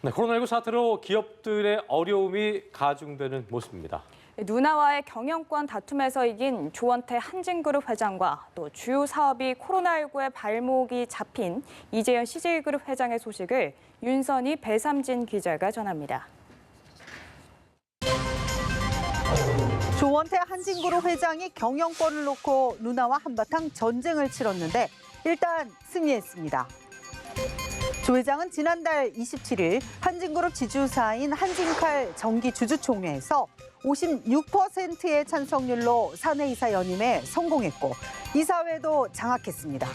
네, 코로나19 사태로 기업들의 어려움이 가중되는 모습입니다. 누나와의 경영권 다툼에서 이긴 조원태 한진그룹 회장과 또 주요 사업이 코로나19의 발목이 잡힌 이재현 CJ그룹 회장의 소식을 윤선희 배삼진 기자가 전합니다. 조원태 한진그룹 회장이 경영권을 놓고 누나와 한바탕 전쟁을 치렀는데 일단 승리했습니다. 조 회장은 지난달 27일 한진그룹 지주사인 한진칼 정기주주총회에서 56%의 찬성률로 사내이사 연임에 성공했고 이사회도 장악했습니다.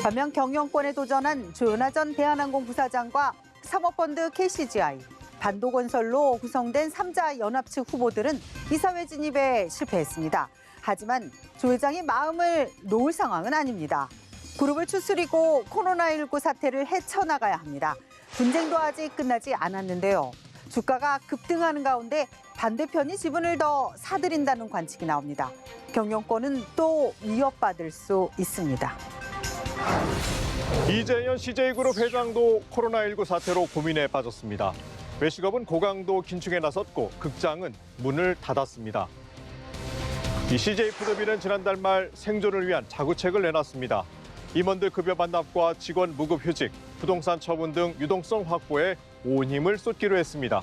반면 경영권에 도전한 조은하 전 대한항공 부사장과 사모펀드 KCGI, 반도건설로 구성된 3자 연합 측 후보들은 이사회 진입에 실패했습니다. 하지만 조 회장이 마음을 놓을 상황은 아닙니다. 그룹을 추스리고 코로나19 사태를 헤쳐나가야 합니다. 분쟁도 아직 끝나지 않았는데요. 주가가 급등하는 가운데 반대편이 지분을 더 사들인다는 관측이 나옵니다. 경영권은 또 위협받을 수 있습니다. 이재현 CJ그룹 회장도 코로나19 사태로 고민에 빠졌습니다. 외식업은 고강도 긴축에 나섰고 극장은 문을 닫았습니다. 이 CJ푸드빌은 지난달 말 생존을 위한 자구책을 내놨습니다. 임원들 급여 반납과 직원 무급 휴직, 부동산 처분 등 유동성 확보에 온 힘을 쏟기로 했습니다.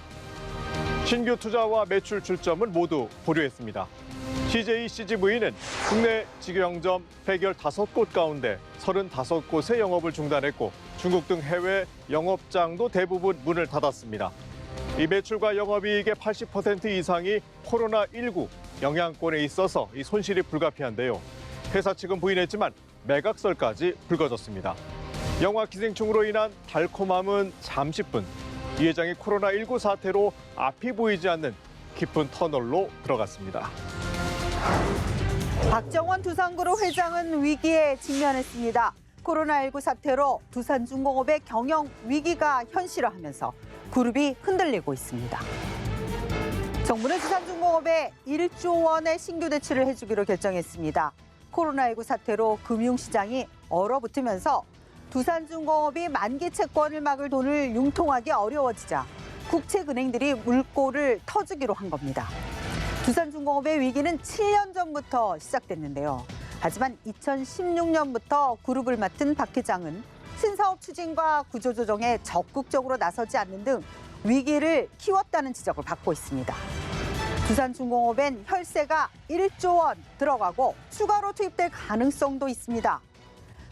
신규 투자와 매출 출점은 모두 보류했습니다. CJCGV는 국내 직영점 115곳 가운데 35곳의 영업을 중단했고 중국 등 해외 영업장도 대부분 문을 닫았습니다. 이 매출과 영업이익의 80% 이상이 코로나19 영향권에 있어서 이 손실이 불가피한데요. 회사 측은 부인했지만 매각설까지 불거졌습니다. 영화 기생충으로 인한 달콤함은 잠시뿐. 이 회장이 코로나19 사태로 앞이 보이지 않는 깊은 터널로 들어갔습니다. 박정원 두산그룹 회장은 위기에 직면했습니다. 코로나19 사태로 두산중공업의 경영 위기가 현실화하면서 그룹이 흔들리고 있습니다. 정부는 두산중공업에 1조 원의 신규 대출을 해주기로 결정했습니다. 코로나19 사태로 금융시장이 얼어붙으면서 두산중공업이 만기 채권을 막을 돈을 융통하기 어려워지자 국책은행들이 물꼬를 터주기로 한 겁니다. 두산중공업의 위기는 7년 전부터 시작됐는데요. 하지만 2016년부터 그룹을 맡은 박 회장은 신사업 추진과 구조조정에 적극적으로 나서지 않는 등 위기를 키웠다는 지적을 받고 있습니다. 두산중공업엔 혈세가 1조 원 들어가고 추가로 투입될 가능성도 있습니다.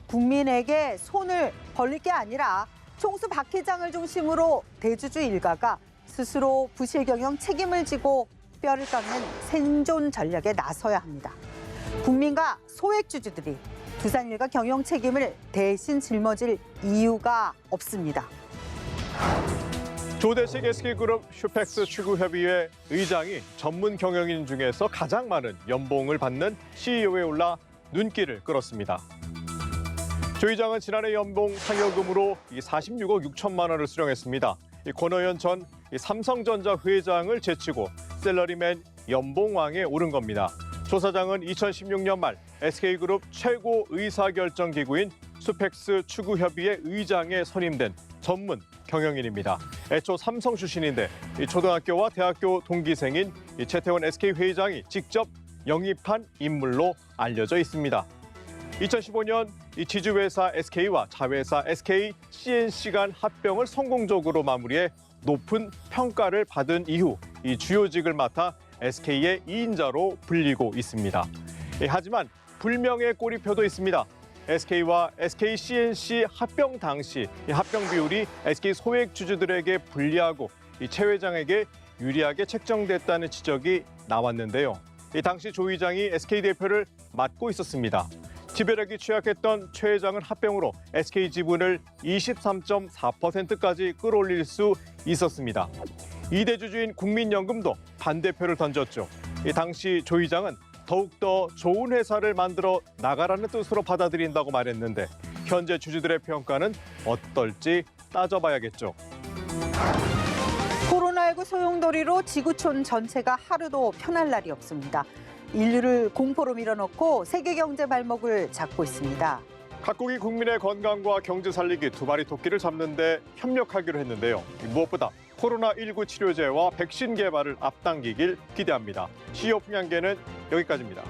국민에게 손을 벌릴 게 아니라 총수 박 회장을 중심으로 대주주 일가가 스스로 부실 경영 책임을 지고 뼈를 깎는 생존 전략에 나서야 합니다. 국민과 소액주주들이 두산 일가 경영 책임을 대신 짊어질 이유가 없습니다. 조대식 SK그룹 슈펙스 추구협의회 의장이 전문 경영인 중에서 가장 많은 연봉을 받는 CEO에 올라 눈길을 끌었습니다. 조 의장은 지난해 연봉 상여금으로 46억 6천만 원을 수령했습니다. 권오현 전 삼성전자 회장을 제치고 셀러리맨 연봉왕에 오른 겁니다. 조 사장은 2016년 말 SK그룹 최고 의사결정기구인 슈펙스 추구협의회 의장에 선임된 전문 경영인입니다. 애초 삼성 출신인데 초등학교와 대학교 동기생인 최태원 SK 회장이 직접 영입한 인물로 알려져 있습니다. 2015년 지주회사 SK와 자회사 SK CNC 간 합병을 성공적으로 마무리해 높은 평가를 받은 이후 이 주요직을 맡아 SK의 2인자로 불리고 있습니다. 하지만 불명예 꼬리표도 있습니다. SK와 SK CNC 합병 당시 합병 비율이 SK 소액 주주들에게 불리하고 최 회장에게 유리하게 책정됐다는 지적이 나왔는데요. 당시 조 의장이 SK 대표를 맡고 있었습니다. 지배력이 취약했던 최 회장은 합병으로 SK 지분을 23.4%까지 끌어올릴 수 있었습니다. 2대 주주인 국민연금도 반대표를 던졌죠. 당시 조 의장은 더욱더 좋은 회사를 만들어 나가라는 뜻으로 받아들인다고 말했는데 현재 주주들의 평가는 어떨지 따져봐야겠죠. 코로나19 소용돌이로 지구촌 전체가 하루도 편할 날이 없습니다. 인류를 공포로 밀어넣고 세계 경제 발목을 잡고 있습니다. 각국이 국민의 건강과 경제 살리기 두 마리 토끼를 잡는 데 협력하기로 했는데요. 무엇보다 코로나19 치료제와 백신 개발을 앞당기길 기대합니다. CEO 풍향계는 여기까지입니다.